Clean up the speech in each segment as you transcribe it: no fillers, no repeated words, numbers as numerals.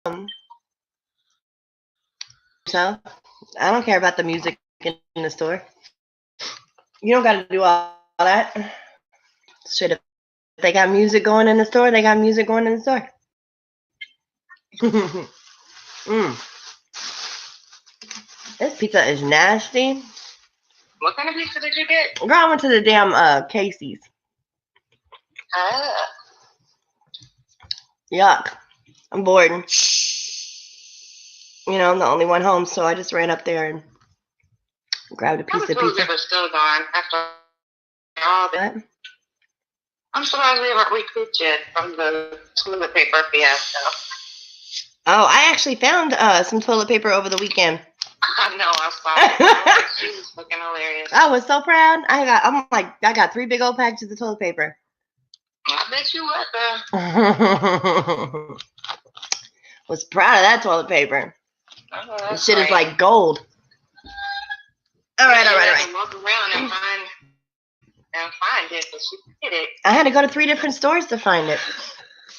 So I don't care about the music in the store. You don't got to do all that. Shit, if they got music going in the store, they got music going in the store. This pizza is nasty. What kind of pizza did you get? Girl, I went to the damn Casey's. Yuck. I'm bored. You know, I'm the only one home, so I just ran up there and grabbed a piece of pizza. It was still gone after all that. I'm surprised we haven't recouped yet from the toilet paper fiasco. Oh, I actually found some toilet paper over the weekend. I know, I saw it. She was fucking hilarious. I was so proud. I got 3 big old packages of toilet paper. I bet you would, Was proud of that toilet paper. Oh, shit is like gold. All right. Walk around and find it, but she did it. I had to go to 3 different stores to find it.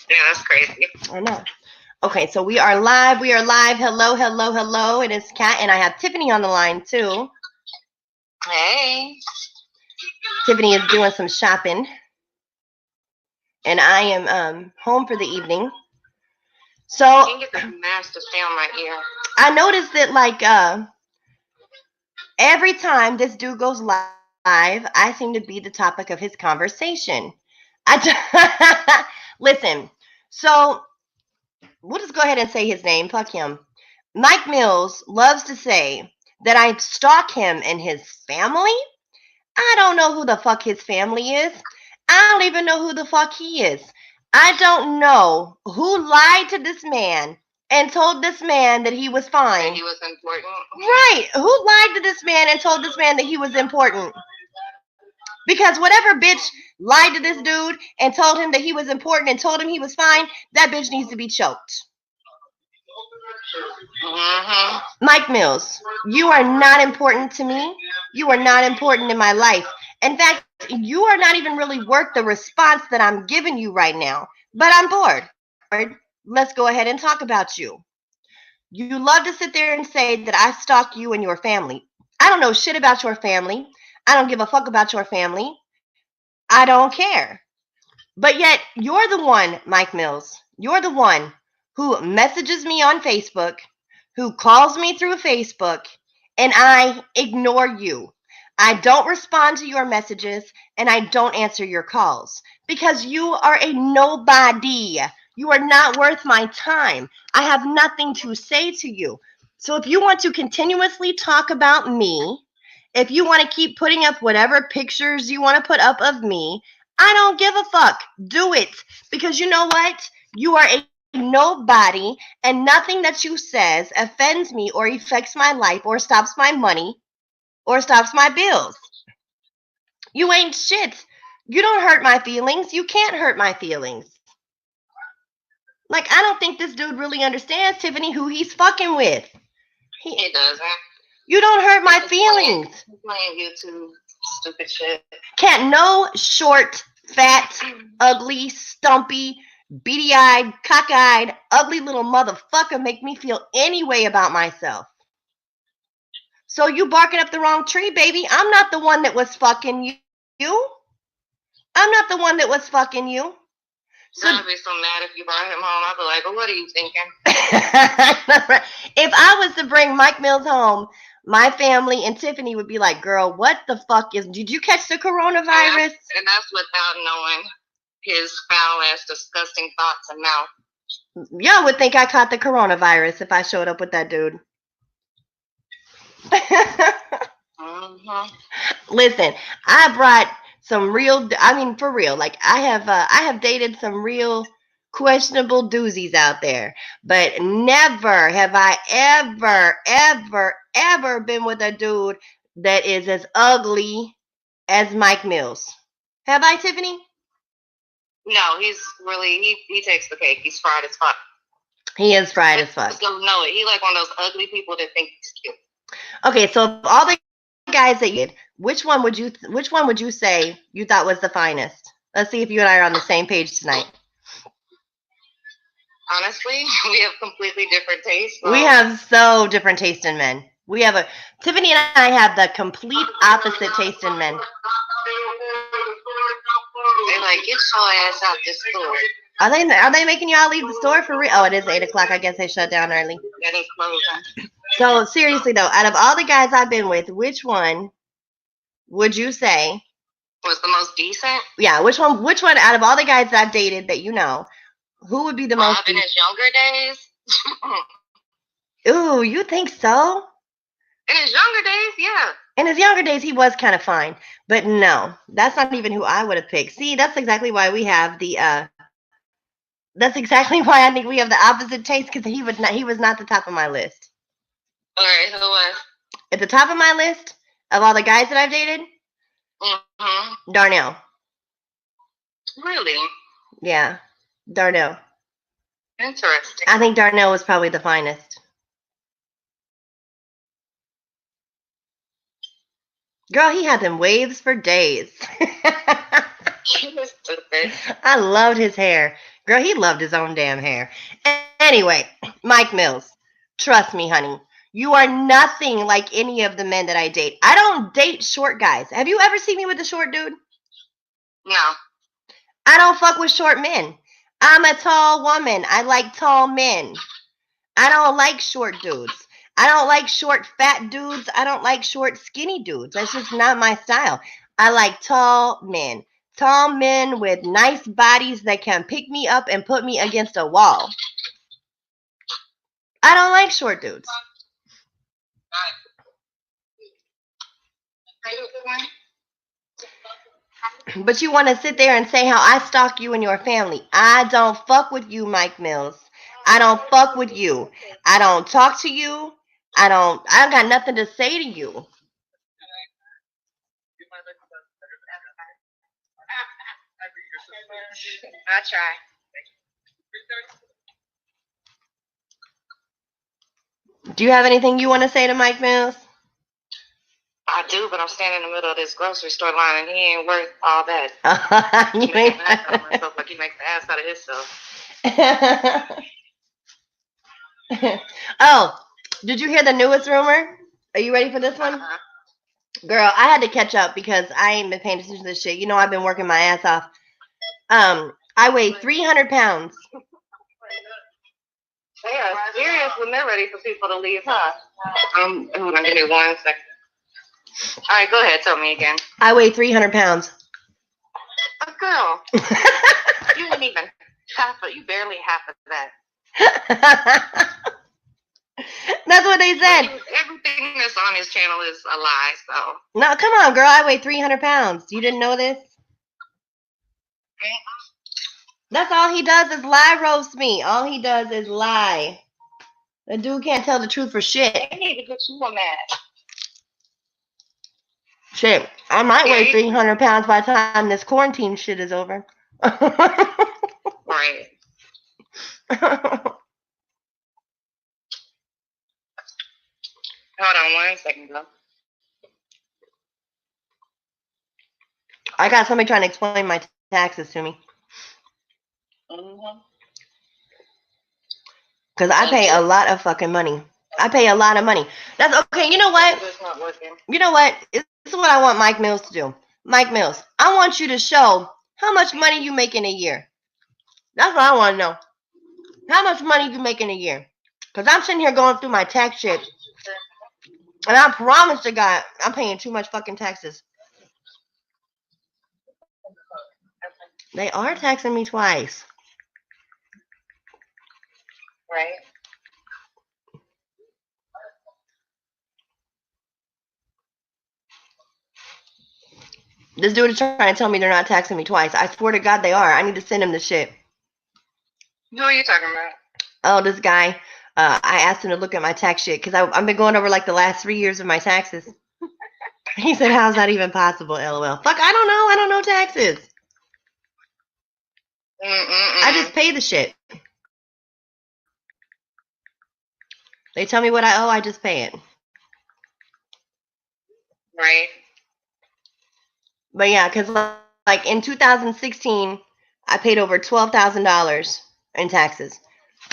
Yeah, that's crazy. I know. Okay, so we are live. Hello. It is Kat, and I have Tiffany on the line too. Hey. Tiffany is doing some shopping, and I am home for the evening. So I can get the mask to stay on my ear. I noticed that like every time this dude goes live, I seem to be the topic of his conversation. Listen, so we'll just go ahead and say his name. Fuck him. Mike Mills loves to say that I stalk him and his family. I don't know who the fuck his family is. I don't even know who the fuck he is. I don't know who lied to this man and told this man that he was fine. And he was important. Right. Who lied to this man and told this man that he was important? Because whatever bitch lied to this dude and told him that he was important and told him he was fine, that bitch needs to be choked. Mike Mills, you are not important to me. You are not important in my life. In fact, you are not even really worth the response that I'm giving you right now. But I'm bored. Let's go ahead and talk about you. You love to sit there and say that I stalk you and your family. I don't know shit about your family. I don't give a fuck about your family. I don't care. But yet, you're the one, Mike Mills. You're the one who messages me on Facebook, who calls me through Facebook, and I ignore you. I don't respond to your messages, and I don't answer your calls because you are a nobody. You are not worth my time. I have nothing to say to you. So if you want to continuously talk about me, if you want to keep putting up whatever pictures you want to put up of me, I don't give a fuck. Do it. Because you know what? You are a nobody, and nothing that you says offends me or affects my life or stops my money or stops my bills. You ain't shit. You don't hurt my feelings. You can't hurt my feelings. Like, I don't think this dude really understands, Tiffany, who he's fucking with. He doesn't. You don't hurt my feelings. He's playing YouTube stupid shit. Can't no short, fat, ugly, stumpy, beady-eyed, cockeyed, ugly little motherfucker make me feel any way about myself. So you barking up the wrong tree, baby. I'm not the one that was fucking you. I'm not the one that was fucking you. So, I'd be so mad if you brought him home. I'd be like, well, what are you thinking? If I was to bring Mike Mills home, my family and Tiffany would be like, girl, what the fuck did you catch the coronavirus? And that's without knowing his foul-ass, disgusting thoughts and mouth. Y'all would think I caught the coronavirus if I showed up with that dude. Listen, I brought some real, for real, like I have dated some real questionable doozies out there, but never have I ever been with a dude that is as ugly as Mike Mills. Have I, Tiffany? No, he's really, he takes the cake. He's fried as fuck. He is fried as fuck. Just don't know it. He like one of those ugly people that think he's cute. Okay, so all the guys that you did, which one would you say you thought was the finest? Let's see if you and I are on the same page tonight. Honestly, we have completely different tastes. So. We have so different taste in men. Tiffany and I have the complete opposite taste in men. They're like, get your ass out this store. Are they making y'all leave the store for real? Oh, it is 8 o'clock. I guess they shut down early. That is closing. So seriously though, out of all the guys I've been with, which one would you say was the most decent? Yeah, which one out of all the guys that I've dated that you know, who would be the most in his younger days? Ooh, you think so? In his younger days, yeah. In his younger days, he was kind of fine. But no, that's not even who I would have picked. See, that's exactly why we have that's exactly why I think we have the opposite taste, because he was not the top of my list. All right, who was? At the top of my list of all the guys that I've dated, Darnell. Really? Yeah, Darnell. Interesting. I think Darnell was probably the finest. Girl, he had them waves for days. He was stupid. I loved his hair. Girl, he loved his own damn hair. Anyway, Mike Mills, trust me, honey. You are nothing like any of the men that I date. I don't date short guys. Have you ever seen me with a short dude? No. I don't fuck with short men. I'm a tall woman. I like tall men. I don't like short dudes. I don't like short, fat dudes. I don't like short, skinny dudes. That's just not my style. I like tall men. Tall men with nice bodies that can pick me up and put me against a wall. I don't like short dudes. But you want to sit there and say how I stalk you and your family. I don't fuck with you, Mike Mills. I don't fuck with you. I don't talk to you. I don't got nothing to say to you. I'll try. Do you have anything you want to say to Mike Mills? I do, but I'm standing in the middle of this grocery store line, and he ain't worth all that. You ain't myself like he makes the ass out of himself. Oh, did you hear the newest rumor? Are you ready for this one? Girl, I had to catch up because I ain't been paying attention to this shit. You know, I've been working my ass off. I weigh 300 pounds. They are serious when they're ready for people to leave, huh? Hold on, give me 1 second. All right, go ahead. Tell me again. I weigh 300 pounds. Oh, girl. You didn't even you barely half of that. That's what they said. Everything that's on his channel is a lie, so. No, come on, girl. I weigh 300 pounds. You didn't know this? That's all he does is lie roast me. All he does is lie. The dude can't tell the truth for shit. They need to get you a match. Shit, I might weigh 300 pounds by the time this quarantine shit is over. Right. Hold on 1 second, though. I got somebody trying to explain my taxes to me. Because I pay a lot of fucking money. I pay a lot of money. That's okay. You know what? It's not working. You know what? This is what I want Mike Mills to do. Mike Mills, I want you to show how much money you make in a year. That's what I want to know. How much money you make in a year? Because I'm sitting here going through my tax shit. And I promise to God, I'm paying too much fucking taxes. They are taxing me twice. Right. This dude is trying to tell me they're not taxing me twice. I swear to God they are. I need to send him the shit. Who are you talking about? Oh, this guy. I asked him to look at my tax shit because I've been going over like the last 3 years of my taxes. He said, how's that even possible, LOL? Fuck, I don't know. I don't know taxes. I just pay the shit. They tell me what I owe, I just pay it. Right. But yeah, because like in 2016, I paid over $12,000 in taxes.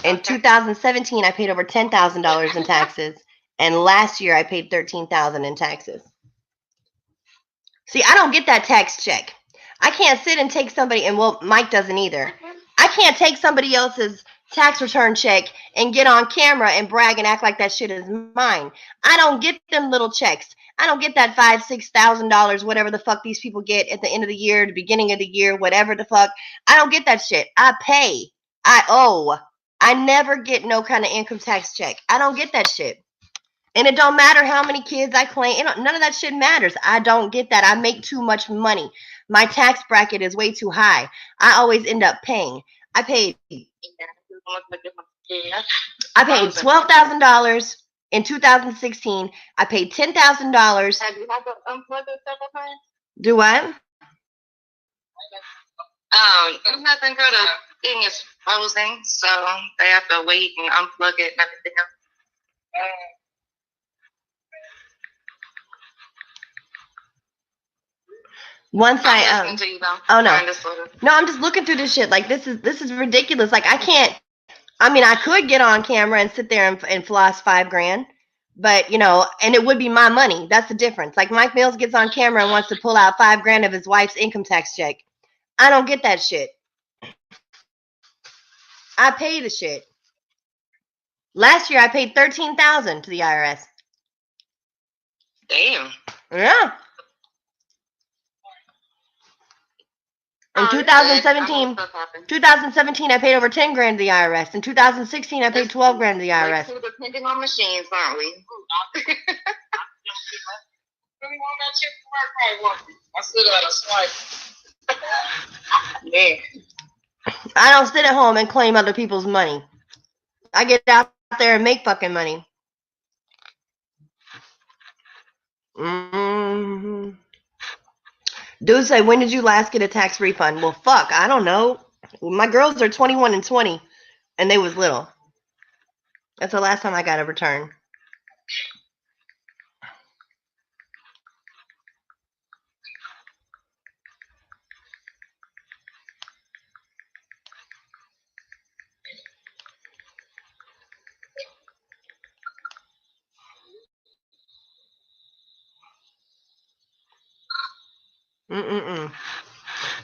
In 2017, I paid over $10,000 in taxes, and last year I paid $13,000 in taxes. See, I don't get that tax check. I can't sit and take somebody, and well, Mike doesn't either. I can't take somebody else's tax return check and get on camera and brag and act like that shit is mine. I don't get them little checks. I don't get that $5,000-$6,000, whatever the fuck these people get at the end of the year, the beginning of the year, whatever the fuck. I don't get that shit. I pay. I owe. I never get no kind of income tax check. I don't get that shit. And it don't matter how many kids I claim. None of that shit matters. I don't get that. I make too much money. My tax bracket is way too high. I always end up paying. I paid $12,000 in 2016. I paid $10,000. Have you had to unplug it several times? Do what? Nothing for the thing is frozen, so they have to wait and unplug it and everything else. Once I'm listening to you, though. Oh no, no, I'm just looking through this shit. Like this is ridiculous. Like I can't. I mean, I could get on camera and sit there and floss $5,000, but you know, and it would be my money. That's the difference. Like Mike Mills gets on camera and wants to pull out $5,000 of his wife's income tax check. I don't get that shit. I pay the shit. Last year I paid $13,000 to the IRS. Damn. Yeah. In 2017, I paid over $10,000 to the IRS. In 2016, I paid $12,000 to the IRS. We're depending on machines, aren't we? I still got a swipe. Yeah. I don't sit at home and claim other people's money. I get out there and make fucking money. Mm-hmm. Dude say, when did you last get a tax refund? Well, fuck, I don't know. My girls are 21 and 20, and they was little. That's the last time I got a return.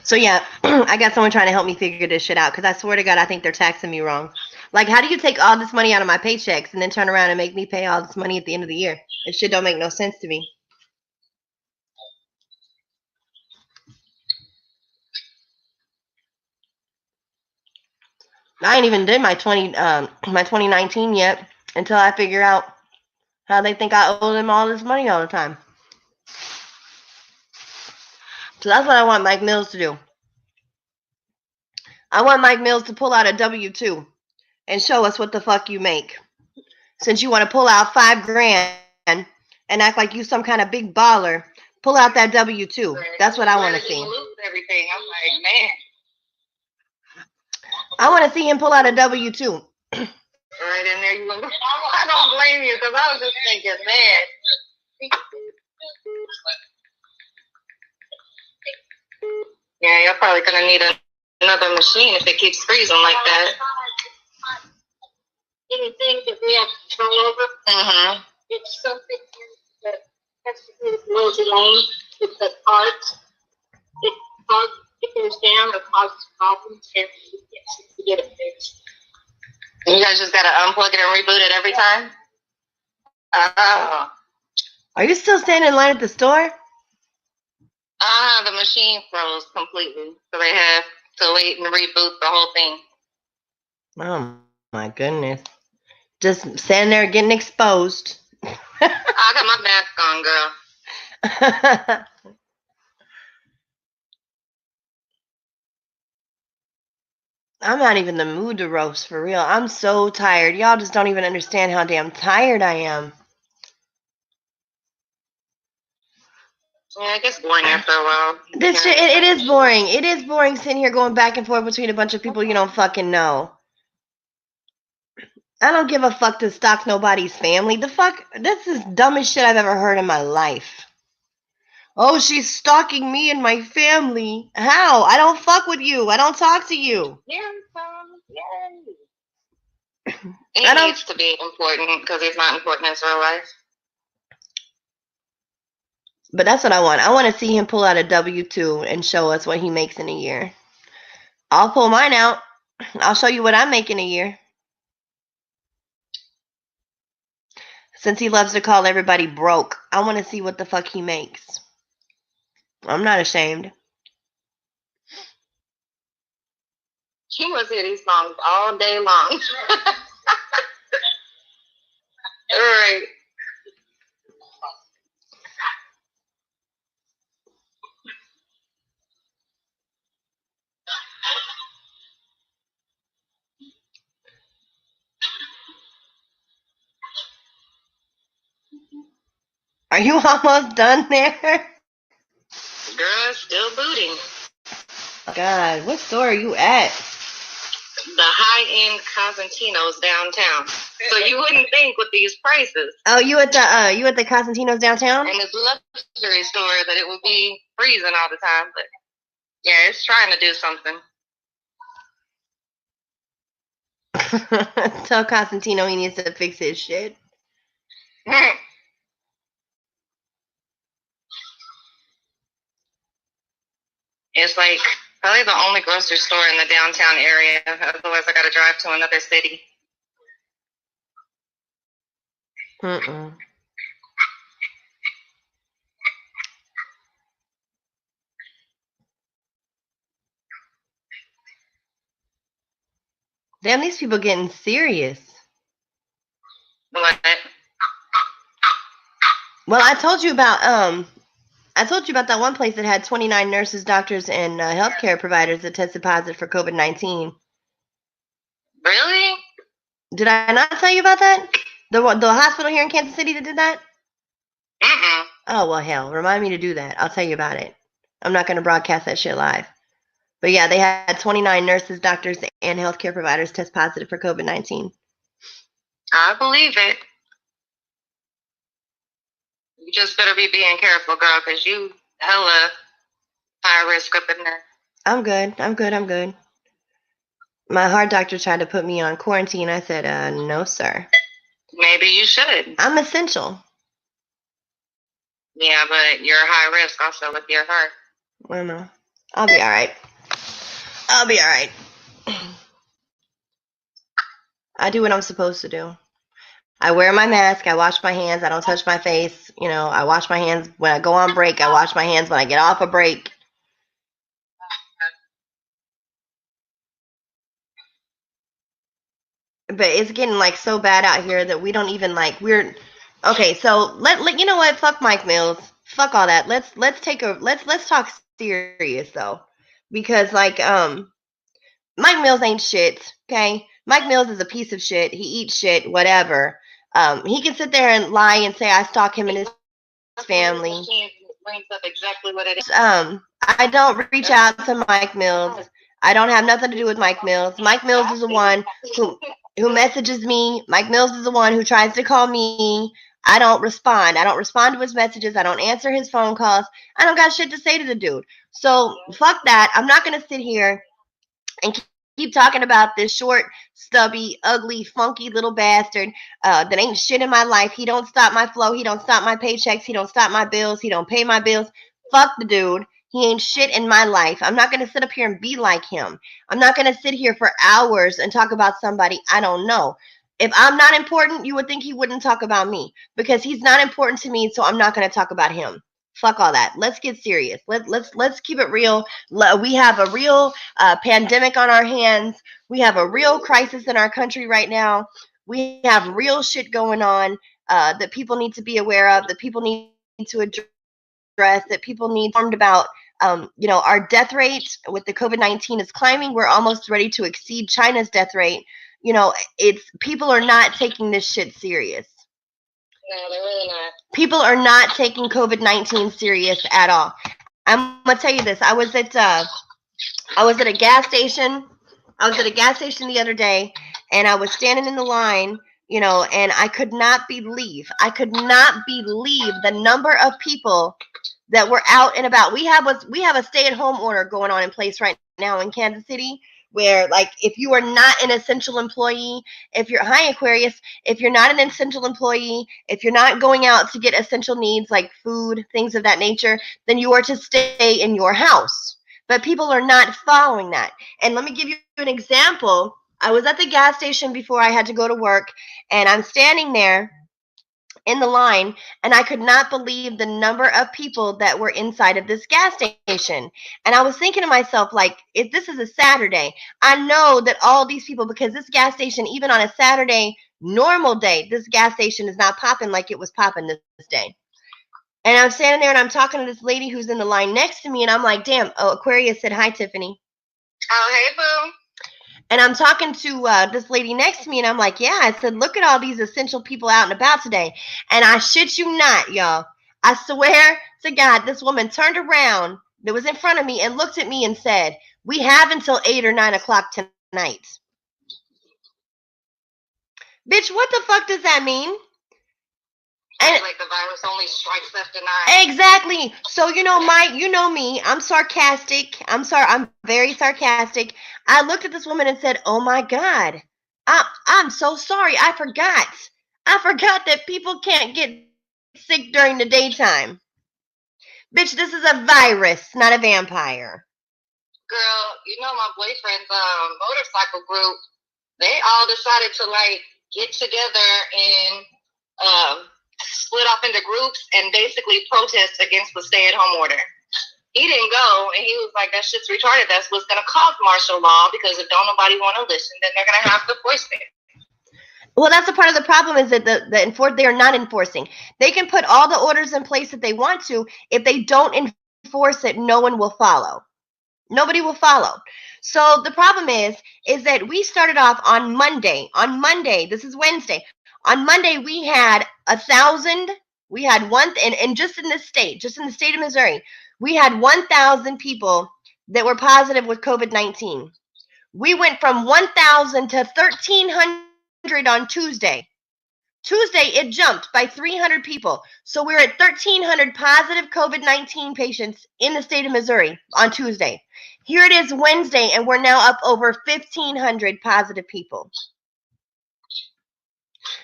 So yeah, I got someone trying to help me figure this shit out because I swear to God, I think they're taxing me wrong. Like, how do you take all this money out of my paychecks and then turn around and make me pay all this money at the end of the year? It shit don't make no sense to me. I ain't even did my 2019 yet until I figure out how they think I owe them all this money all the time. So that's what I want Mike Mills to do. I want Mike Mills to pull out a W-2 and show us what the fuck you make. Since you want to pull out $5,000 and act like you some kind of big baller, pull out that W-2. That's what I want to see. Everything. I'm like, man. I want to see him pull out a W-2. Right in there. I don't blame you because I was just thinking, man. Yeah, you're probably going to need another machine if it keeps freezing like that. Anything that we have control over, it's something that has to do with multi-lane. It's the parts. It goes down or causes problems, and we get it fixed. And you guys just got to unplug it and reboot it every time? Oh. Are you still standing in line at the store? The machine froze completely. So they have to wait and reboot the whole thing. Oh, my goodness. Just standing there getting exposed. I got my mask on, girl. I'm not even in the mood to roast, for real. I'm so tired. Y'all just don't even understand how damn tired I am. Yeah, it gets boring after a while. This shit, it is boring. It is boring sitting here going back and forth between a bunch of people you don't fucking know. I don't give a fuck to stalk nobody's family. The fuck? This is dumbest shit I've ever heard in my life. Oh, she's stalking me and my family. How? I don't fuck with you. I don't talk to you. Yeah, yay. He needs to be important because he's not important in his real life. But that's what I want. I want to see him pull out a W-2 and show us what he makes in a year. I'll pull mine out. I'll show you what I make in a year. Since he loves to call everybody broke, I want to see what the fuck he makes. I'm not ashamed. He must hear these songs all day long. Right. Are you almost done there? Girl, still booting. God, what store are you at? The high-end Cosentino's downtown. So you wouldn't think with these prices. Oh, you at the Cosentino's downtown? And this luxury store that it would be freezing all the time, but yeah, it's trying to do something. Tell Cosentino he needs to fix his shit. It's like probably the only grocery store in the downtown area. Otherwise, I gotta drive to another city. Damn, these people getting serious. What? Well, I told you about that one place that had 29 nurses, doctors, and healthcare providers that tested positive for COVID-19. Really? Did I not tell you about that? The hospital here in Kansas City that did that? Oh, well, hell, remind me to do that. I'll tell you about it. I'm not going to broadcast that shit live. But yeah, they had 29 nurses, doctors, and healthcare providers test positive for COVID-19. I believe it. You just better be being careful, girl, because you hella high risk up in there. I'm good. My heart doctor tried to put me on quarantine. I said, no, sir. Maybe you should. I'm essential. Yeah, but you're high risk also with your heart. I know. I'll be all right. I do what I'm supposed to do. I wear my mask. I wash my hands. I don't touch my face. You know, I wash my hands when I go on break. I wash my hands when I get off a break. But it's getting like so bad out here that we don't even like okay, so let you know what? Fuck Mike Mills. Fuck all that. Let's talk serious though. Because like Mike Mills ain't shit, okay? Mike Mills is a piece of shit. He eats shit, whatever. He can sit there and lie and say I stalk him and his family. Brings up exactly what it is. I don't reach out to Mike Mills. I don't have nothing to do with Mike Mills. Mike Mills is the one who messages me. Mike Mills is the one who tries to call me. I don't respond. I don't respond to his messages. I don't answer his phone calls. I don't got shit to say to the dude. So fuck that. I'm not going to sit here and keep talking about this short, stubby, ugly, funky little bastard that ain't shit in my life. He don't stop my flow. He don't stop my paychecks. He don't stop my bills. He don't pay my bills. Fuck the dude. He ain't shit in my life. I'm not going to sit up here and be like him. I'm not going to sit here for hours and talk about somebody I don't know. If I'm not important, you would think he wouldn't talk about me because he's not important to me, so I'm not going to talk about him. Fuck all that. Let's get serious. Let's keep it real. We have a real pandemic on our hands. We have a real crisis in our country right now. We have real shit going on that people need to be aware of, that people need to address, that people need informed about. Our death rate with the COVID-19 is climbing. We're almost ready to exceed China's death rate. It's people are not taking this shit serious. No, they're really not. People are not taking COVID-19 serious at all. I'm gonna tell you this. I was at a gas station. I was at a gas station the other day, and I was standing in the line, and I could not believe the number of people that were out and about. We have a stay-at-home order going on in place right now in Kansas City, where, like, if you are not an essential employee, if you're, hi Aquarius, if you're not an essential employee, if you're not going out to get essential needs like food, things of that nature, then you are to stay in your house. But people are not following that. And let me give you an example. I was at the gas station before I had to go to work, and I'm standing there in the line, and I could not believe the number of people that were inside of this gas station. And I was thinking to myself, like, if this is a Saturday, I know that all these people, because this gas station, even on a Saturday normal day, this gas station is not popping like it was popping this day. And I'm standing there and I'm talking to this lady who's in the line next to me, and I'm like, damn. Oh, Aquarius said hi, Tiffany. Oh, hey, boo. And I'm talking to this lady next to me, and I'm like, yeah, I said, look at all these essential people out and about today. And I shit you not, y'all. I swear to God, this woman turned around that was in front of me and looked at me and said, we have until 8 or 9 o'clock tonight. Bitch, what the fuck does that mean? And like the virus only strikes after 9. Exactly. So, you know, you know me. I'm sarcastic. I'm very sarcastic. I looked at this woman and said, oh my God, I'm so sorry. I forgot that people can't get sick during the daytime. Bitch, this is a virus, not a vampire. Girl, you know my boyfriend's motorcycle group, they all decided to like get together and split off into groups and basically protest against the stay-at-home order. He didn't go, and he was like, that shit's retarded. That's what's going to cause martial law, because if don't nobody want to listen, then they're going to have to force it. Well, that's a part of the problem, is that they are not enforcing. They can put all the orders in place that they want to. If they don't enforce it, no one will follow. Nobody will follow. So the problem is that we started off on Monday. On Monday, this is Wednesday. On Monday, we had 1,000. We had one, and just in the state of Missouri, we had 1,000 people that were positive with COVID-19. We went from 1,000 to 1,300 on Tuesday. Tuesday, it jumped by 300 people. So we're at 1,300 positive COVID-19 patients in the state of Missouri on Tuesday. Here it is Wednesday, and we're now up over 1,500 positive people.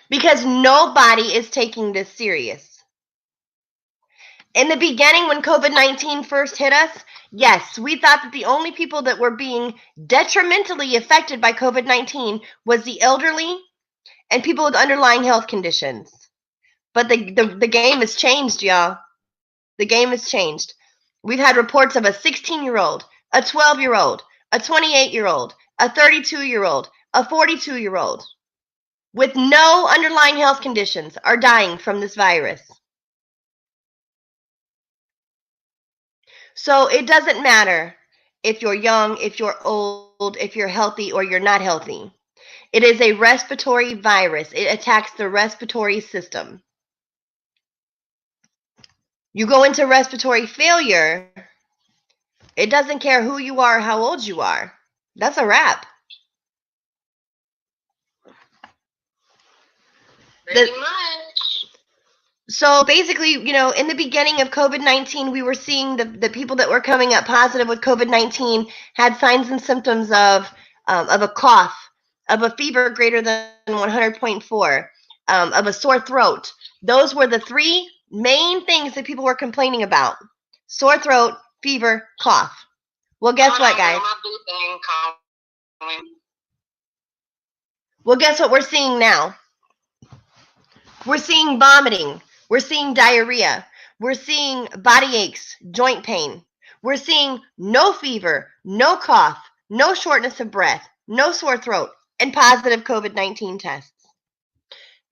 Because nobody is taking this serious. In the beginning, when COVID-19 first hit us, yes, we thought that the only people that were being detrimentally affected by COVID-19 was the elderly and people with underlying health conditions. But the game has changed, y'all. The game has changed. We've had reports of a 16-year-old, a 12-year-old, a 28-year-old, a 32-year-old, a 42-year-old with no underlying health conditions are dying from this virus. So it doesn't matter if you're young, if you're old, if you're healthy or you're not healthy. It is a respiratory virus. It attacks the respiratory system. You go into respiratory failure, it doesn't care who you are, how old you are. That's a wrap. Pretty much. So basically, you know, in the beginning of COVID-19, we were seeing the people that were coming up positive with COVID-19 had signs and symptoms of a cough, of a fever greater than 100.4, of a sore throat. Those were the three main things that people were complaining about: sore throat, fever, cough. Well, guess what, guys? Well, guess what we're seeing now? We're seeing vomiting. We're seeing diarrhea. We're seeing body aches, joint pain. We're seeing no fever, no cough, no shortness of breath, no sore throat, and positive COVID-19 tests.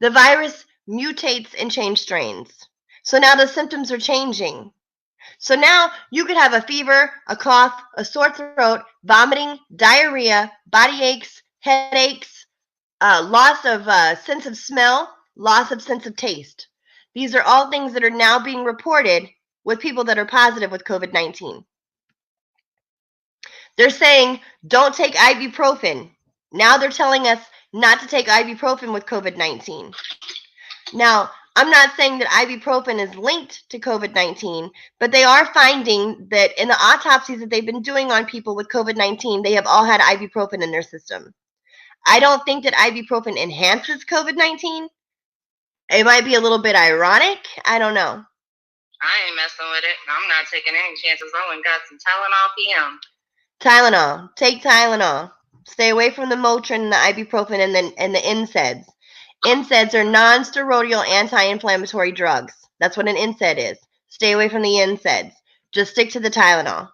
The virus mutates and changes strains. So now the symptoms are changing. So now you could have a fever, a cough, a sore throat, vomiting, diarrhea, body aches, headaches, loss of sense of smell, loss of sense of taste. These are all things that are now being reported with people that are positive with COVID-19. They're saying, don't take ibuprofen. Now they're telling us not to take ibuprofen with COVID-19. Now, I'm not saying that ibuprofen is linked to COVID-19, but they are finding that in the autopsies that they've been doing on people with COVID-19, they have all had ibuprofen in their system. I don't think that ibuprofen enhances COVID-19. It might be a little bit ironic. I don't know. I ain't messing with it. I'm not taking any chances. I went and got some Tylenol PM. Tylenol. Take Tylenol. Stay away from the Motrin and the ibuprofen and the NSAIDs. NSAIDs are non-steroidal anti-inflammatory drugs. That's what an NSAID is. Stay away from the NSAIDs. Just stick to the Tylenol.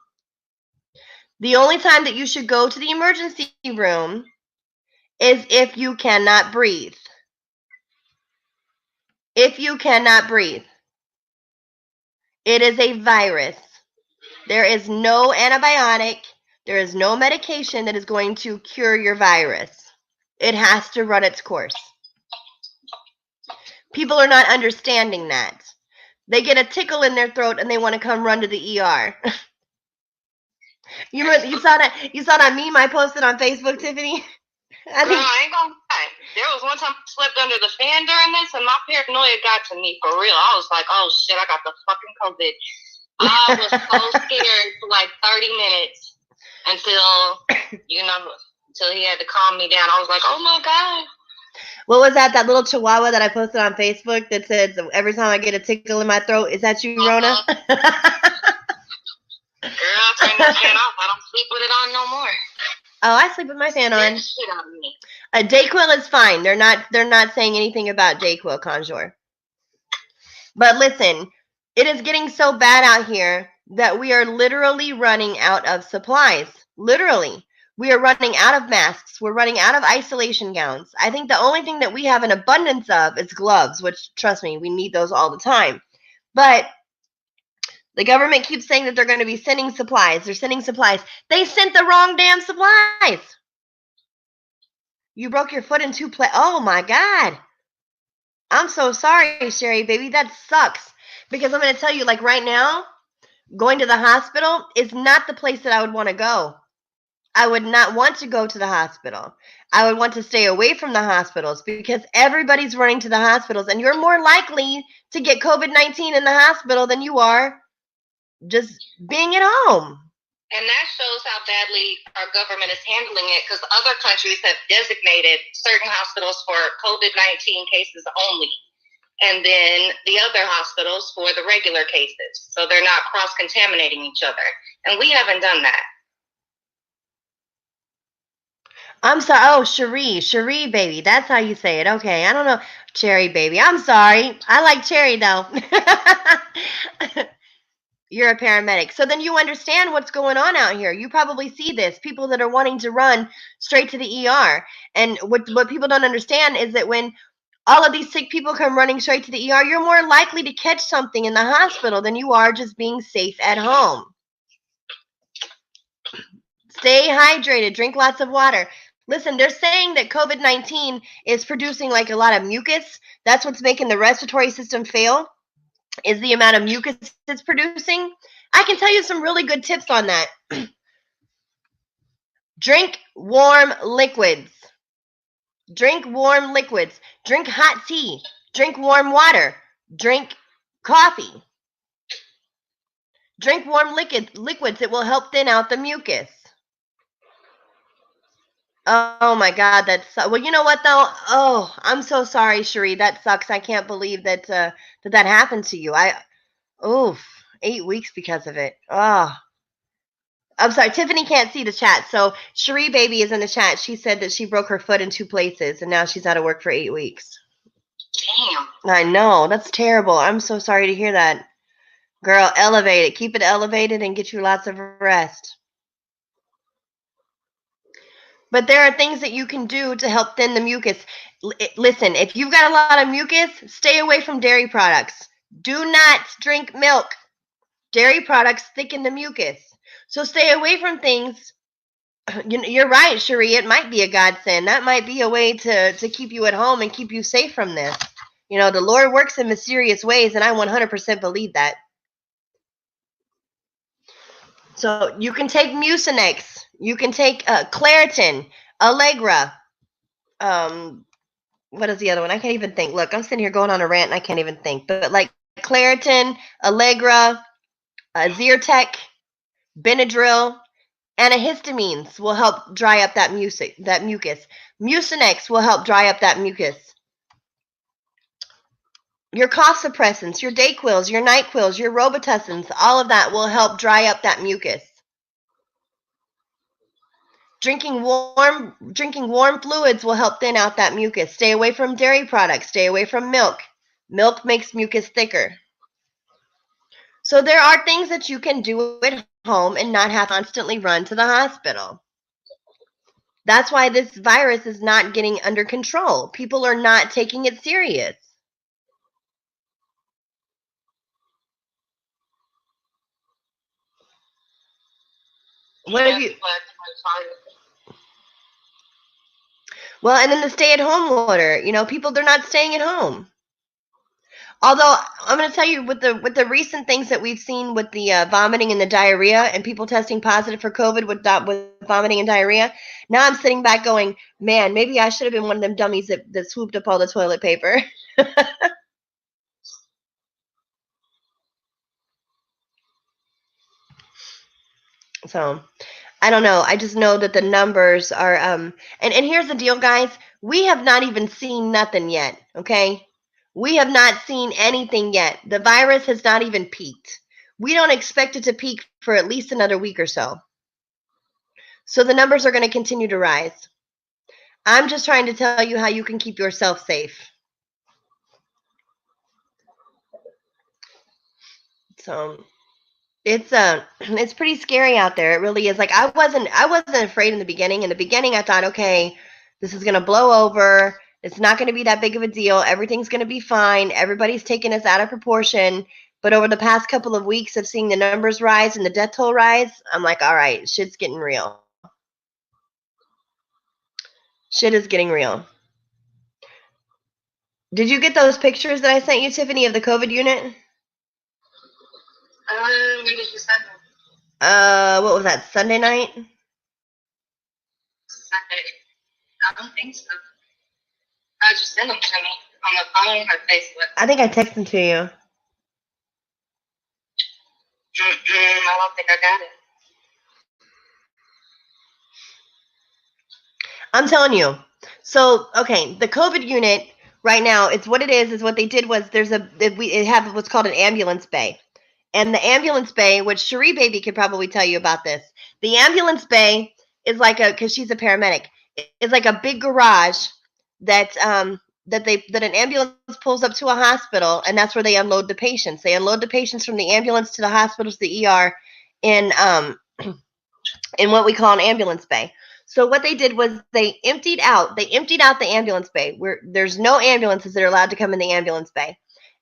The only time that you should go to the emergency room is if you cannot breathe. If you cannot breathe. It is a virus. There is no antibiotic. There is no medication that is going to cure your virus. It has to run its course. People are not understanding that. They get a tickle in their throat and they want to come run to the ER. You saw that meme I posted on Facebook, Tiffany? I ain't gonna lie. There was one time I slept under the fan during this, and my paranoia got to me for real. I was like, "Oh shit, I got the fucking COVID." I was so scared for like 30 minutes until he had to calm me down. I was like, "Oh my god." What was that? That little chihuahua that I posted on Facebook that said, "Every time I get a tickle in my throat, is that you, Rona?" Girl, turn that fan off. I don't sleep with it on no more. Oh, I sleep with my fan on. Shit out of me. Dayquil is fine. They're not saying anything about Dayquil, Conjure. But listen, it is getting so bad out here that we are literally running out of supplies. Literally. We are running out of masks. We're running out of isolation gowns. I think the only thing that we have an abundance of is gloves, which, trust me, we need those all the time. But the government keeps saying that they're going to be sending supplies. They're sending supplies. They sent the wrong damn supplies. You broke your foot in two places. Oh, my God. I'm so sorry, Sherry, baby. That sucks. Because I'm going to tell you, like right now, going to the hospital is not the place that I would want to go. I would not want to go to the hospital. I would want to stay away from the hospitals because everybody's running to the hospitals, and you're more likely to get COVID-19 in the hospital than you are just being at home. And that shows how badly our government is handling it, because other countries have designated certain hospitals for COVID-19 cases only, and then the other hospitals for the regular cases. So they're not cross-contaminating each other. And we haven't done that. I'm sorry. Oh, Cherie, baby. That's how you say it. Okay, I don't know. Cherry, baby. I'm sorry. I like Cherry, though. You're a paramedic. So then you understand what's going on out here. You probably see this. People that are wanting to run straight to the ER. And what people don't understand is that when all of these sick people come running straight to the ER, you're more likely to catch something in the hospital than you are just being safe at home. Stay hydrated. Drink lots of water. Listen, they're saying that COVID-19 is producing like a lot of mucus. That's what's making the respiratory system fail, is the amount of mucus it's producing. I can tell you some really good tips on that. Drink warm liquids. Drink warm liquids. Drink hot tea. Drink warm water. Drink coffee. Drink warm liquids. It will help thin out the mucus. Oh my God, that's well. You know what though? Oh, I'm so sorry, Cherie. That sucks. I can't believe that that happened to you. 8 weeks because of it. Oh, I'm sorry. Tiffany can't see the chat, so Cherie baby is in the chat. She said that she broke her foot in 2 places, and now she's out of work for 8 weeks. Damn. I know, that's terrible. I'm so sorry to hear that, girl. Elevate it. Keep it elevated, and get you lots of rest. But there are things that you can do to help thin the mucus. Listen, if you've got a lot of mucus, stay away from dairy products. Do not drink milk. Dairy products thicken the mucus. So stay away from things. You're right, Cherie. It might be a godsend. That might be a way to keep you at home and keep you safe from this. The Lord works in mysterious ways, and I 100% believe that. So you can take Mucinex. You can take Claritin, Allegra, what is the other one? I can't even think. Look, I'm sitting here going on a rant and I can't even think. But like Claritin, Allegra, Zyrtec, Benadryl, antihistamines will help dry up that mucus. Mucinex will help dry up that mucus. Your cough suppressants, your Dayquils, your NyQuils, your Robitussin, all of that will help dry up that mucus. Drinking warm fluids will help thin out that mucus. Stay away from dairy products. Stay away from milk. Milk makes mucus thicker. So there are things that you can do at home and not have to constantly run to the hospital. That's why this virus is not getting under control. People are not taking it serious. What have you? Well, and then the stay-at-home order. You know, people, they're not staying at home. Although I'm going to tell you, with the recent things that we've seen with the vomiting and the diarrhea, and people testing positive for COVID with vomiting and diarrhea, now I'm sitting back going, man, maybe I should have been one of them dummies that swooped up all the toilet paper. So I don't know. I just know that the numbers are and here's the deal, guys. We have not even seen nothing yet, okay? We have not seen anything yet. The virus has not even peaked. We don't expect it to peak for at least another week or so. So the numbers are going to continue to rise. I'm just trying to tell you how you can keep yourself safe. So it's pretty scary out there. It really is. Like I wasn't afraid in the beginning. In the beginning I thought, okay, this is going to blow over. It's not going to be that big of a deal. Everything's going to be fine. Everybody's taking us out of proportion. But over the past couple of weeks of seeing the numbers rise and the death toll rise, I'm like, all right, shit's getting real. Shit is getting real. Did you get those pictures that I sent you, Tiffany, of the COVID unit? When did you send them? What was that, Sunday night? Sunday. I don't think so. Just send them to me on the phone or Facebook. I think I texted them to you. I don't think I got it. I'm telling you. So, okay, the COVID unit right now, it's what it is what they did was it have what's called an ambulance bay. And the ambulance bay, which Cherie Baby could probably tell you about this. The ambulance bay is like because she's a paramedic, it's like a big garage that an ambulance pulls up to a hospital, and that's where they unload the patients. They unload the patients from the ambulance to the hospital to the ER in what we call an ambulance bay. So what they did was they emptied out the ambulance bay where there's no ambulances that are allowed to come in the ambulance bay,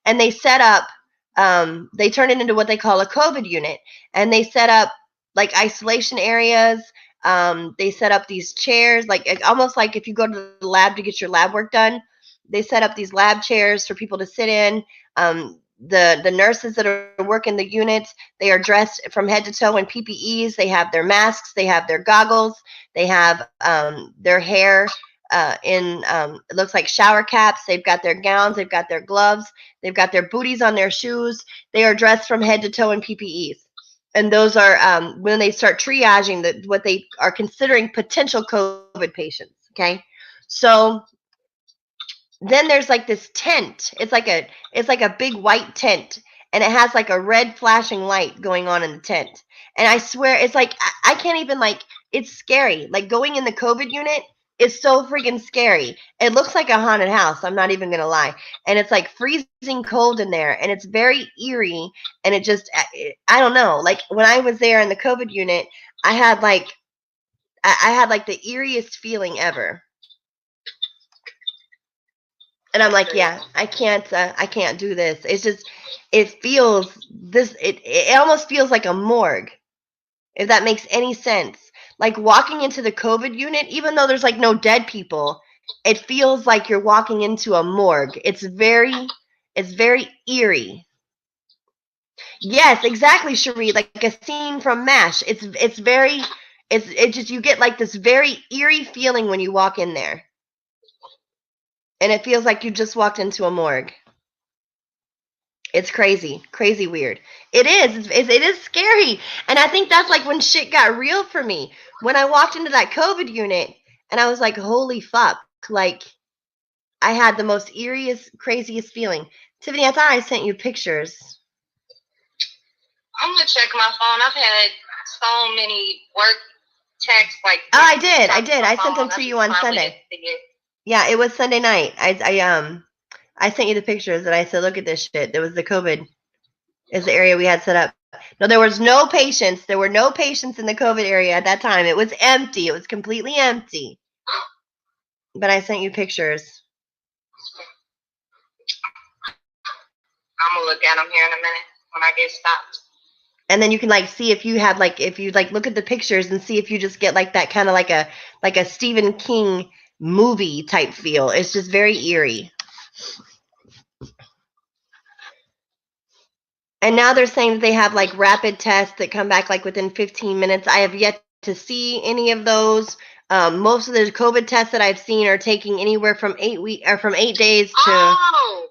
and they set up they turned it into what they call a COVID unit, and they set up like isolation areas. They set up these chairs, like almost like if you go to the lab to get your lab work done. They set up these lab chairs for people to sit in. The nurses that are working the units, they are dressed from head to toe in PPEs. They have their masks, they have their goggles, they have their hair it looks like shower caps. They've got their gowns, they've got their gloves, they've got their booties on their shoes. They are dressed from head to toe in PPEs. And those are when they start triaging what they are considering potential COVID patients. Okay, so then there's like this tent. It's like a big white tent, and it has like a red flashing light going on in the tent. And I swear, it's like I can't even it's scary. Like going in the COVID unit is so freaking scary. It looks like a haunted house. I'm not even gonna lie. And it's like freezing cold in there, and it's very eerie. And it just, I don't know. Like when I was there in the COVID unit, I had like the eeriest feeling ever. And I'm like, yeah, I can't do this. It's just, it almost feels like a morgue, if that makes any sense. Like walking into the COVID unit, even though there's like no dead people, it feels like you're walking into a morgue. It's very eerie. Yes, exactly, Cherie. Like a scene from MASH. It's just, you get like this very eerie feeling when you walk in there. And it feels like you just walked into a morgue. It's crazy, crazy weird. It is scary. And I think that's like when shit got real for me. When I walked into that COVID unit and I was like, holy fuck. Like, I had the most eeriest, craziest feeling. Tiffany, I thought I sent you pictures. I'm gonna check my phone. I've had so many work texts like. Oh, I did. I sent them to you on Sunday. Yeah, it was Sunday night. I sent you the pictures and I said, look at this shit. There was the COVID is the area we had set up. No, there was no patients. There were no patients in the COVID area at that time. It was empty. It was completely empty. But I sent you pictures. I'm gonna look at them here in a minute when I get stopped. And then you can like see if you have like if you like look at the pictures and see if you just get like that kind of like a Stephen King movie type feel. It's just very eerie. And now they're saying that they have like rapid tests that come back like within 15 minutes. I have yet to see any of those. Most of the COVID tests that I've seen are taking anywhere from 8 weeks or from 8 days to. Oh.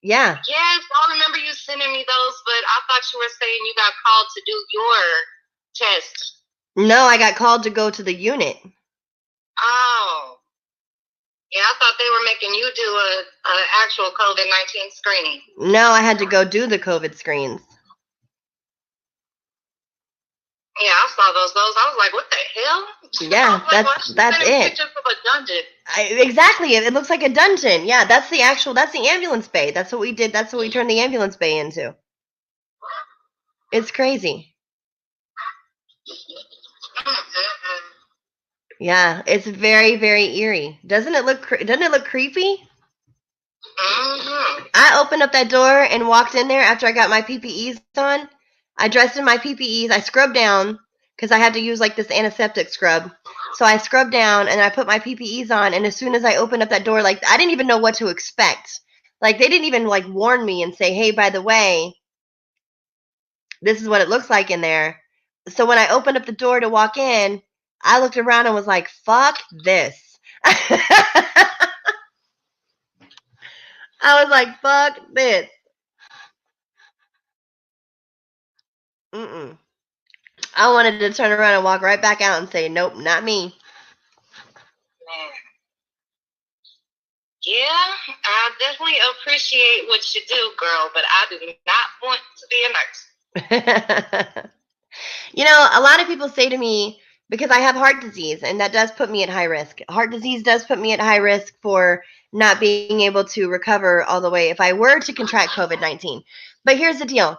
Yeah. Yes, I remember you sending me those, but I thought you were saying you got called to do your test. No, I got called to go to the unit. Oh. Yeah, I thought they were making you do an actual COVID-19 screening. No, I had to go do the COVID screens. Yeah, I saw those. I was like, what the hell? Yeah, that's it. Pictures of a dungeon. Exactly. It looks like a dungeon. Yeah, that's the ambulance bay. That's what we did. That's what we turned the ambulance bay into. It's crazy. Yeah, it's very, very eerie. Doesn't it look creepy? Mm-hmm. I opened up that door and walked in there after I got my PPEs on. I dressed in my PPEs. I scrubbed down because I had to use like this antiseptic scrub. So I scrubbed down and I put my PPEs on. And as soon as I opened up that door, like I didn't even know what to expect. Like they didn't even like warn me and say, hey, by the way, this is what it looks like in there. So when I opened up the door to walk in, I looked around and was like, fuck this. I was like, fuck this. I wanted to turn around and walk right back out and say, nope, not me. Man. Yeah, I definitely appreciate what you do, girl, but I do not want to be a nurse. You know, a lot of people say to me, because I have heart disease, and that does put me at high risk. Heart disease does put me at high risk for not being able to recover all the way if I were to contract COVID-19. But here's the deal.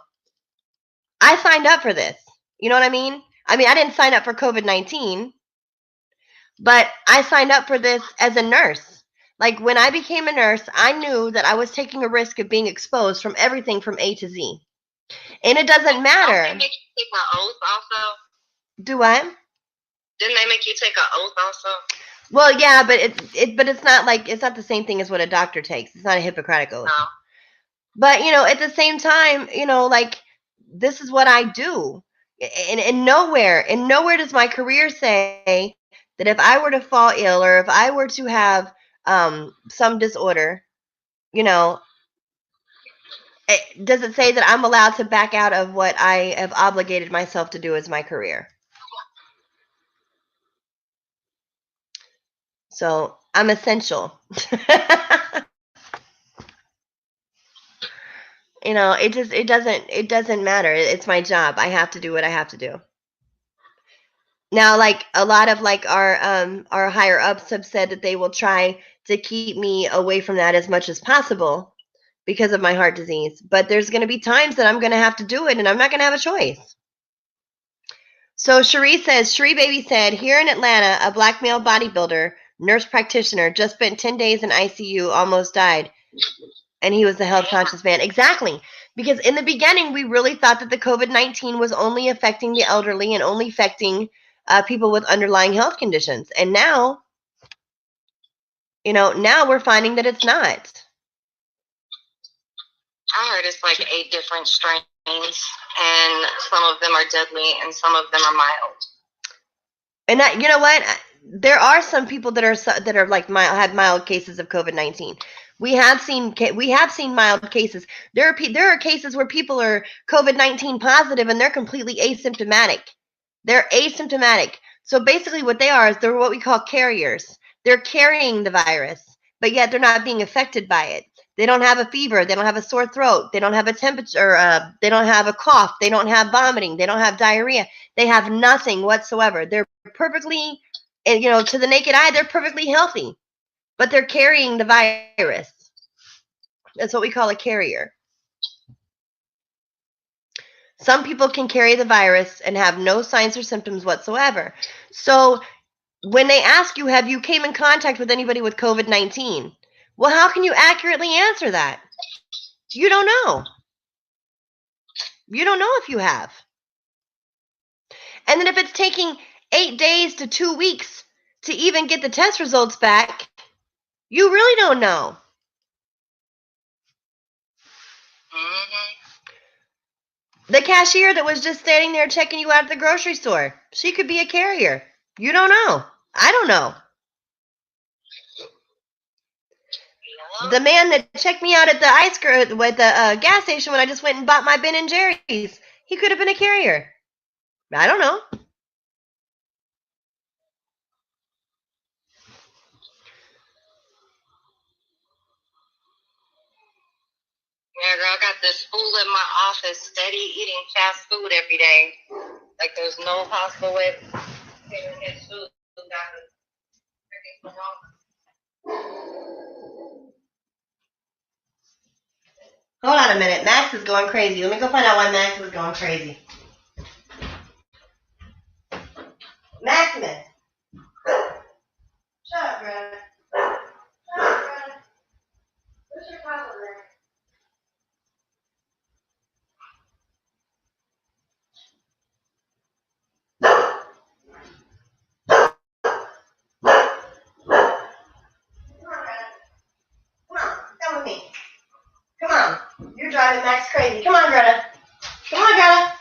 I signed up for this. You know what I mean? I didn't sign up for COVID-19, but I signed up for this as a nurse. Like when I became a nurse, I knew that I was taking a risk of being exposed from everything from A to Z. And it doesn't matter. Didn't they make you take an oath also? Do what? Didn't they make you take an oath also? Well, yeah, but it's not like it's not the same thing as what a doctor takes. It's not a Hippocratic oath. No. But at the same time, like this is what I do. And nowhere does my career say that if I were to fall ill or if I were to have some disorder, does it say that I'm allowed to back out of what I have obligated myself to do as my career? So I'm essential. It doesn't matter. It's my job. I have to do what I have to do. Now, like a lot of like our higher ups have said that they will try to keep me away from that as much as possible because of my heart disease. But there's going to be times that I'm going to have to do it, and I'm not going to have a choice. So Cherie Baby said, here in Atlanta, a black male bodybuilder, nurse practitioner, just spent 10 days in ICU, almost died. And he was the health conscious man. Exactly. Because in the beginning, we really thought that the COVID-19 was only affecting the elderly and only affecting people with underlying health conditions. And now, now we're finding that it's not. I heard it's like 8 different strains, and some of them are deadly and some of them are mild. And that, you know what? there are some people that are like had mild cases of COVID-19. We have seen mild cases. There are cases where people are COVID-19 positive and they're completely asymptomatic. They're asymptomatic. So basically what they are is they're what we call carriers. They're carrying the virus, but yet they're not being affected by it. They don't have a fever. They don't have a sore throat. They don't have a temperature. They don't have a cough. They don't have vomiting. They don't have diarrhea. They have nothing whatsoever. They're perfectly, to the naked eye, they're perfectly healthy, but they're carrying the virus. That's what we call a carrier. Some people can carry the virus and have no signs or symptoms whatsoever. So when they ask you, have you came in contact with anybody with COVID-19? Well, how can you accurately answer that? You don't know. You don't know if you have. And then if it's taking 8 days to 2 weeks to even get the test results back, you really don't know. The cashier that was just standing there checking you out at the grocery store, she could be a carrier. You don't know. I don't know. The man that checked me out at the gas station when I just went and bought my Ben & Jerry's, he could have been a carrier. I don't know. Yeah, girl, I got this fool in my office steady eating fast food every day. Like there's no possible way getting his food without freaking corona. Hold on a minute. Max is going crazy. Let me go find out why Max is going crazy. Maximus. Shut up, Greta. Shut up, Greta. What's your problem there? Come with me. Come on. You're driving Max crazy. Come on, Greta. Come on, Greta.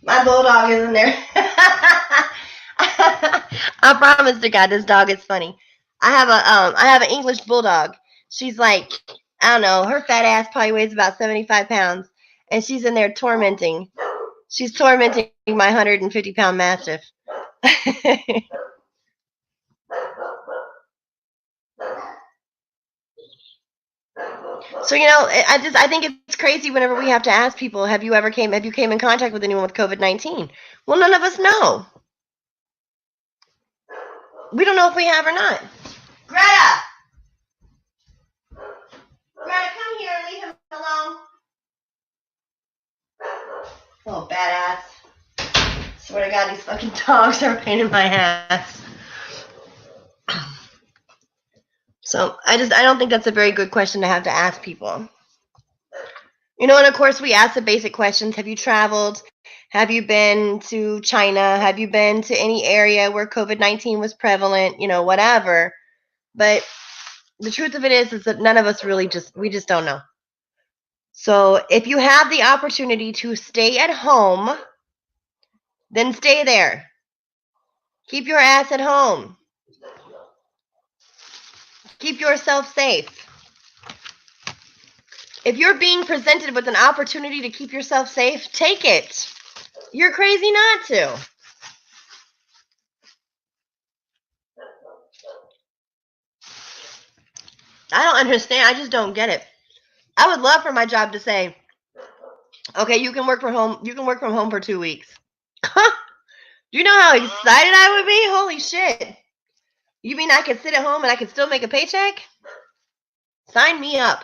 My bulldog is in there. I promise to God, this dog is funny. I have an English bulldog. She's like, I don't know, her fat ass probably weighs about 75 pounds, and she's in there tormenting. She's tormenting my 150-pound Mastiff. So, I think it's crazy whenever we have to ask people, have you came in contact with anyone with COVID-19? Well, none of us know. We don't know if we have or not. Greta! Greta, come here and leave him alone. Oh, badass. Swear to God, these fucking dogs are a pain in my ass. So I don't think that's a very good question to have to ask people. And of course we ask the basic questions. Have you traveled? Have you been to China? Have you been to any area where COVID-19 was prevalent? Whatever. But the truth of it is that none of us really we just don't know. So if you have the opportunity to stay at home, then stay there. Keep your ass at home. Keep yourself safe. If you're being presented with an opportunity to keep yourself safe, take it. You're crazy not to. I don't understand. I just don't get it. I would love for my job to say, okay, you can work from home. You can work from home for 2 weeks. Do you know how excited I would be? Holy shit. You mean I could sit at home and I could still make a paycheck? Sign me up.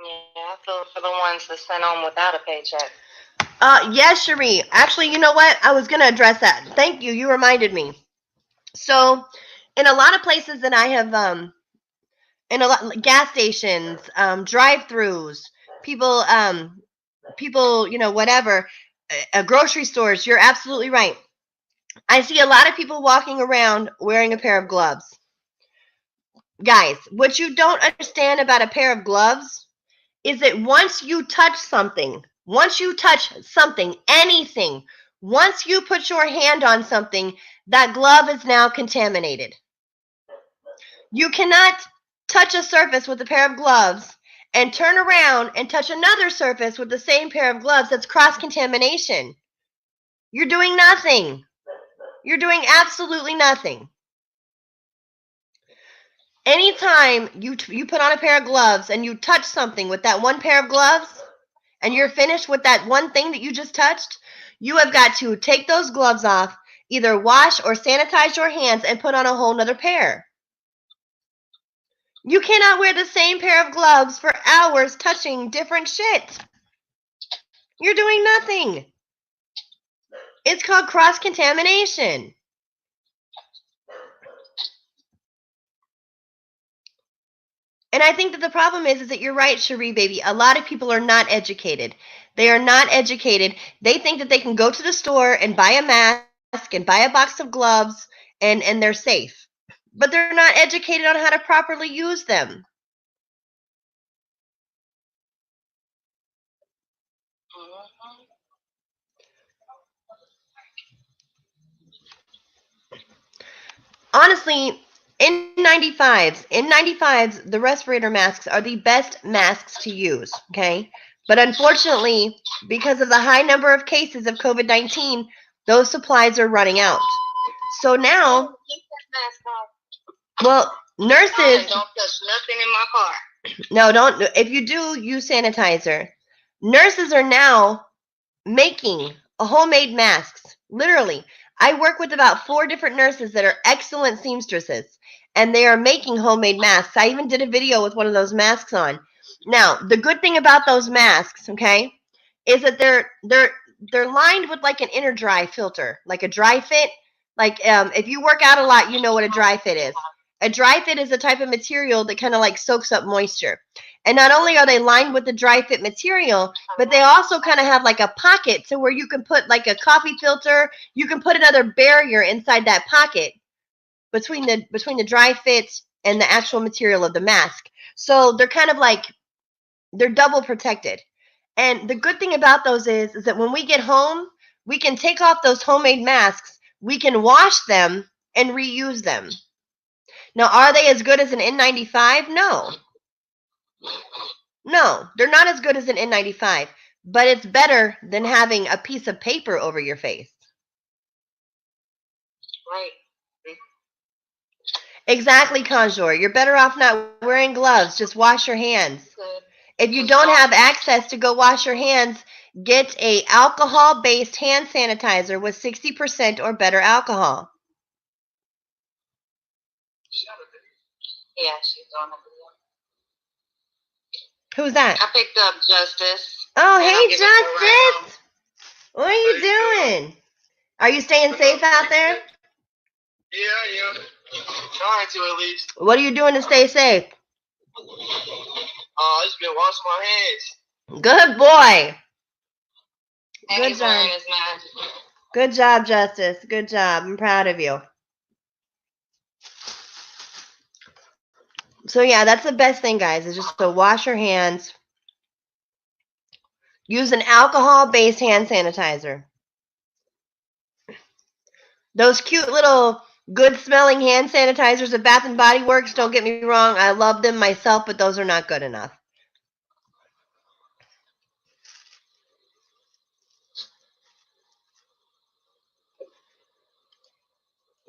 Yeah, I feel for the ones that sent home without a paycheck. Yes, Cherie. Actually, you know what? I was going to address that. Thank you. You reminded me. So, in a lot of places that I have, in a lot gas stations, drive-throughs, people, whatever, grocery stores, you're absolutely right. I see a lot of people walking around wearing a pair of gloves. Guys, what you don't understand about a pair of gloves is that once you touch something, anything, Once you put your hand on something, that glove is now contaminated. You cannot touch a surface with a pair of gloves and turn around and touch another surface with the same pair of gloves. That's cross-contamination. You're doing nothing. You're doing absolutely nothing. Anytime you put on a pair of gloves and you touch something with that one pair of gloves and you're finished with that one thing that you just touched, you have got to take those gloves off, either wash or sanitize your hands and put on a whole nother pair. You cannot wear the same pair of gloves for hours touching different shit. You're doing nothing. It's called cross-contamination. And I think that the problem is that you're right, Cherie, baby. A lot of people are not educated. They are not educated. They think that they can go to the store and buy a mask and buy a box of gloves and they're safe. But they're not educated on how to properly use them. Honestly, N95s, the respirator masks are the best masks to use, okay? But unfortunately, because of the high number of cases of COVID-19, those supplies are running out. So now, well, nurses... Don't touch nothing in my car. No, don't. If you do, use sanitizer. Nurses are now making homemade masks. Literally. I work with about 4 different nurses that are excellent seamstresses, and they are making homemade masks. I even did a video with one of those masks on. Now, the good thing about those masks, okay, is that they're lined with like an inner dry filter, like a dry fit. Like if you work out a lot, you know what a dry fit is. A dry fit is a type of material that kind of like soaks up moisture. And not only are they lined with the dry fit material, but they also kind of have like a pocket to where you can put like a coffee filter. You can put another barrier inside that pocket between the dry fit and the actual material of the mask. So they're kind of like, they're double protected. And the good thing about those is that when we get home, we can take off those homemade masks, we can wash them and reuse them. Now, are they as good as an N95? No. No, they're not as good as an N95, but it's better than having a piece of paper over your face. Right. Exactly, Conjure. You're better off not wearing gloves. Just wash your hands. If you don't have access to go wash your hands, get a alcohol-based hand sanitizer with 60% or better alcohol. Yeah, she's on the video. Who's that? I picked up Justice. Oh, hey, Justice. What are you doing? Are you staying safe out there? Yeah. Trying to at least. What are you doing to stay safe? I just been washing my hands. Good boy. And Good he's job. wearing his mask. Good job, Justice. Good job. I'm proud of you. So yeah, that's the best thing, guys, is just to wash your hands. Use an alcohol-based hand sanitizer. Those cute little good-smelling hand sanitizers at Bath & Body Works, don't get me wrong, I love them myself, but those are not good enough.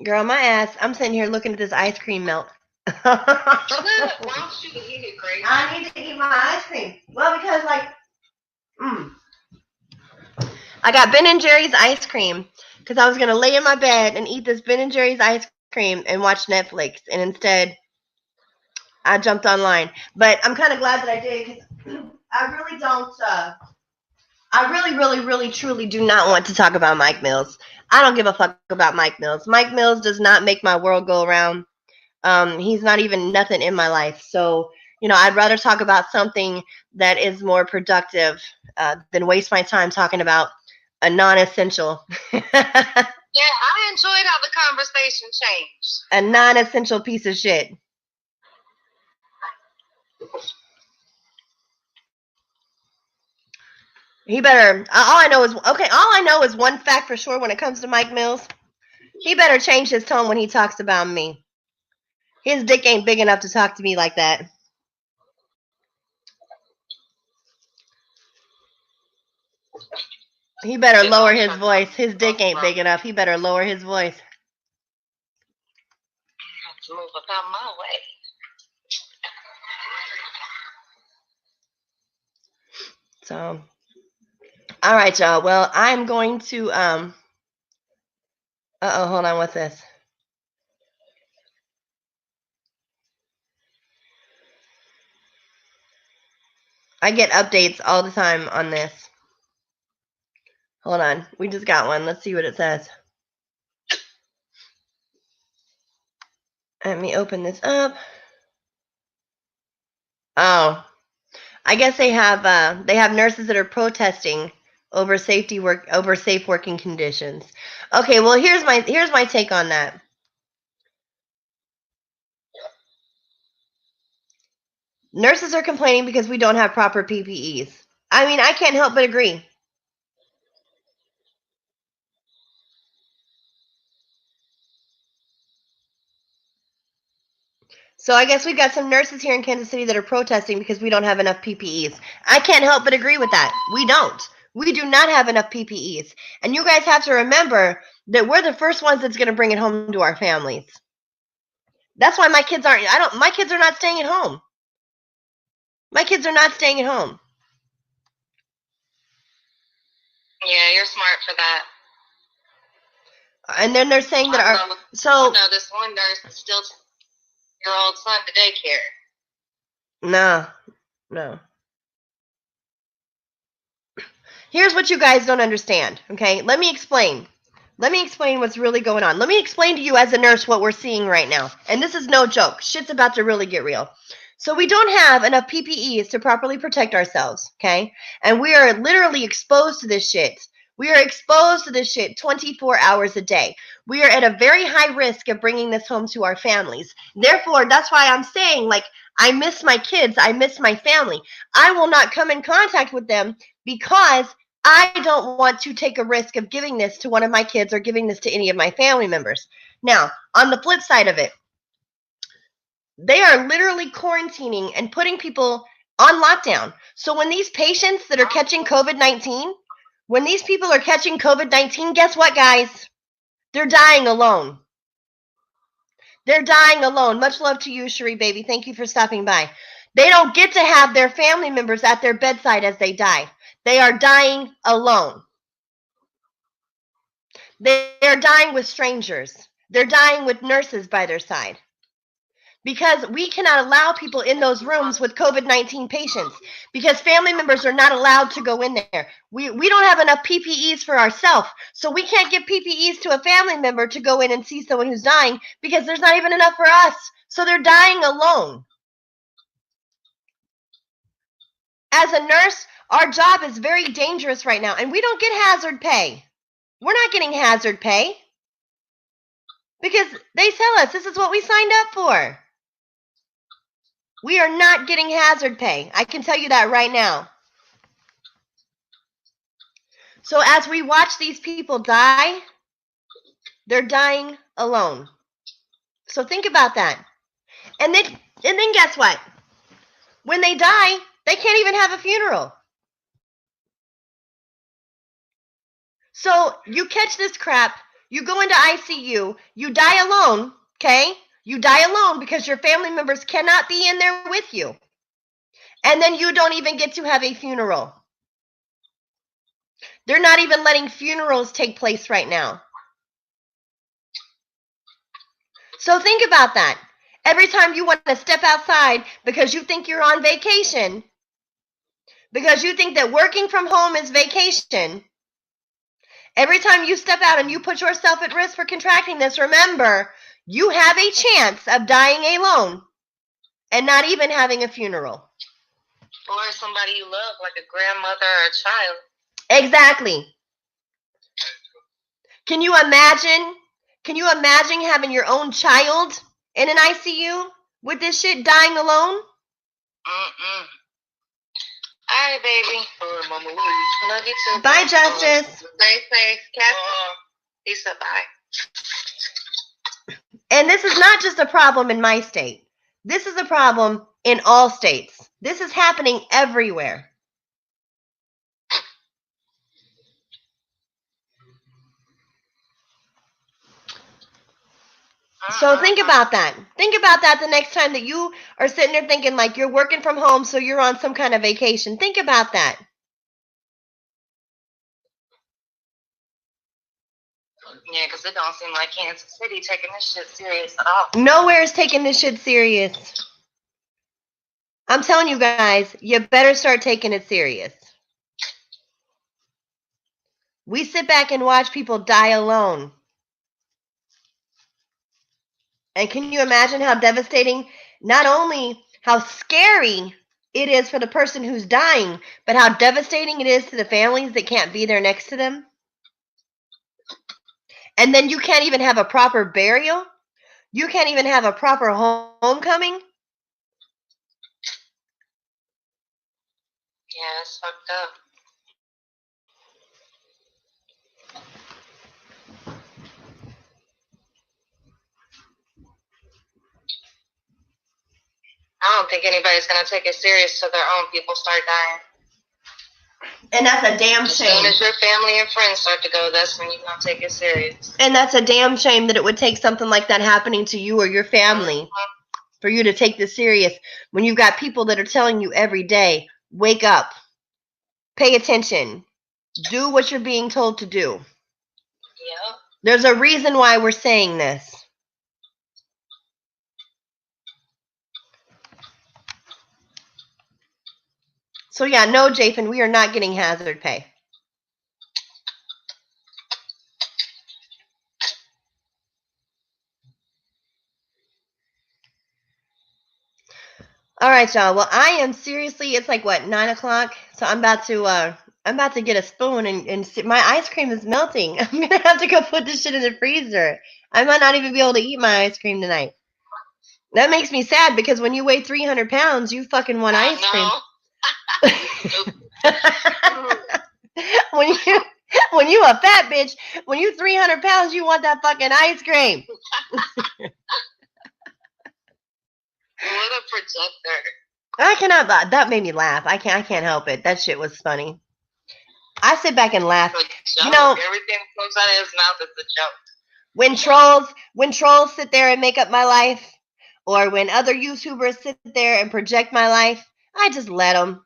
Girl, my ass, I'm sitting here looking at this ice cream melt. Why don't you eat it, Grace? I need to eat my ice cream. Well, because I got Ben & Jerry's ice cream because I was going to lay in my bed and eat this Ben & Jerry's ice cream and watch Netflix. And instead, I jumped online. But I'm kind of glad that I did because I really don't, I really, truly do not want to talk about Mike Mills. I don't give a fuck about Mike Mills. Mike Mills does not make my world go around. He's not even nothing in my life. So, I'd rather talk about something that is more productive than waste my time talking about a non-essential. Yeah, I enjoyed how the conversation changed. A non-essential piece of shit. He better. All I know is okay. All I know is one fact for sure when it comes to Mike Mills. He better change his tone when he talks about me. His dick ain't big enough to talk to me like that. He better lower his voice. His dick ain't big enough. He better lower his voice. Move about my way. So, all right, y'all. Well, I'm going to hold on. What's this? I get updates all the time on this. Hold on. We just got one. Let's see what it says. Let me open this up. Oh, I guess they have nurses that are protesting over safe working conditions. Okay, well here's my take on that. Nurses are complaining because we don't have proper PPEs. I mean, I can't help but agree. So I guess we've got some nurses here in Kansas City that are protesting because we don't have enough PPEs. I can't help but agree with that. We don't. We do not have enough PPEs. And you guys have to remember that we're the first ones that's going to bring it home to our families. That's why my kids are not staying at home. My kids are not staying at home. Yeah, you're smart for that. And then they're saying that I know this one nurse is still your old son to daycare. No. Here's what you guys don't understand, okay? Let me explain what's really going on. Let me explain to you as a nurse what we're seeing right now. And this is no joke. Shit's about to really get real. So we don't have enough PPEs to properly protect ourselves, okay? And we are literally exposed to this shit. We are exposed to this shit 24 hours a day. We are at a very high risk of bringing this home to our families. Therefore, that's why I'm saying, like, I miss my kids. I miss my family. I will not come in contact with them because I don't want to take a risk of giving this to one of my kids or giving this to any of my family members. Now, on the flip side of it, they are literally quarantining and putting people on lockdown. So when these patients that are catching COVID-19, when these people are catching COVID-19, guess what, guys? They're dying alone. They're dying alone. Much love to you, Cherie, baby. Thank you for stopping by. They don't get to have their family members at their bedside as they die. They are dying alone. They are dying with strangers. They're dying with nurses by their side. Because we cannot allow people in those rooms with COVID-19 patients because family members are not allowed to go in there. We don't have enough PPEs for ourselves, so we can't give PPEs to a family member to go in and see someone who's dying because there's not even enough for us. So they're dying alone. As a nurse, our job is very dangerous right now, and we don't get hazard pay. We're not getting hazard pay because they tell us this is what we signed up for. We are not getting hazard pay. I can tell you that right now. So as we watch these people die, they're dying alone. So think about that. And then guess what? When they die, they can't even have a funeral. So you catch this crap, you go into ICU, you die alone, okay? You die alone because your family members cannot be in there with you. And then you don't even get to have a funeral. They're not even letting funerals take place right now. So think about that. Every time you want to step outside because you think you're on vacation, because you think that working from home is vacation, every time you step out and you put yourself at risk for contracting this, remember, you have a chance of dying alone and not even having a funeral. Or somebody you love, like a grandmother or a child. Exactly. Can you imagine? Can you imagine having your own child in an ICU with this shit dying alone? All right, baby. All right, Mama, love you. Love you too. Bye, Justice. Stay safe. He said bye. And this is not just a problem in my state. This is a problem in all states. This is happening everywhere. So think about that. Think about that the next time that you are sitting there thinking like you're working from home, so you're on some kind of vacation. Think about that. Yeah, because it don't seem like Kansas City taking this shit serious at all. Nowhere is taking this shit serious. I'm telling you guys, you better start taking it serious. We sit back and watch people die alone. And can you imagine how devastating, not only how scary it is for the person who's dying, but how devastating it is to the families that can't be there next to them? And then you can't even have a proper burial? You can't even have a proper homecoming? Yeah, it's fucked up. I don't think anybody's gonna take it serious till their own people start dying. And that's a damn As soon shame. as your family and friends start to go, that's when you're gonna take it serious. And that's a damn shame that it would take something like that happening to you or your family for you to take this serious when you've got people that are telling you every day, wake up, pay attention, do what you're being told to do. Yeah. There's a reason why we're saying this. So yeah, no, Jathan, we are not getting hazard pay. All right, y'all. Well, I am seriously. It's like what, 9 o'clock. So I'm about to get a spoon and sit. My ice cream is melting. I'm gonna have to go put this shit in the freezer. I might not even be able to eat my ice cream tonight. That makes me sad because when you weigh 300 pounds, you fucking want ice cream. when you a fat bitch, when you 300 pounds, you want that fucking ice cream. What a projector. I cannot. That made me laugh. I can't help it. That shit was funny. I sit back and laugh. You know, everything that comes out of his mouth is a joke. When trolls sit there and make up my life, or when other YouTubers sit there and project my life, I just let them.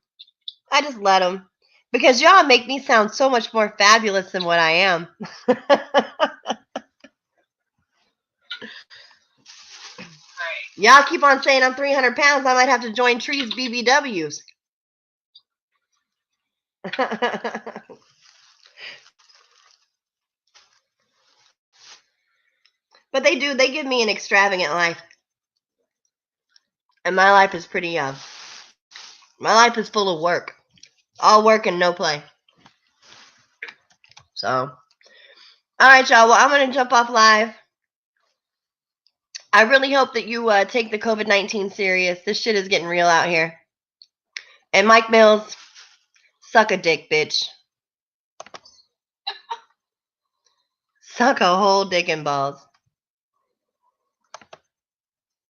Because y'all make me sound so much more fabulous than what I am. Y'all keep on saying I'm 300 pounds. I might have to join Trees BBWs. But they do. They give me an extravagant life. And my life is pretty, my life is full of work. All work and no play. So, all right, y'all. Well, I'm going to jump off live. I really hope that you take the COVID-19 serious. This shit is getting real out here. And Mike Mills, suck a dick, bitch. Suck a whole dick and balls.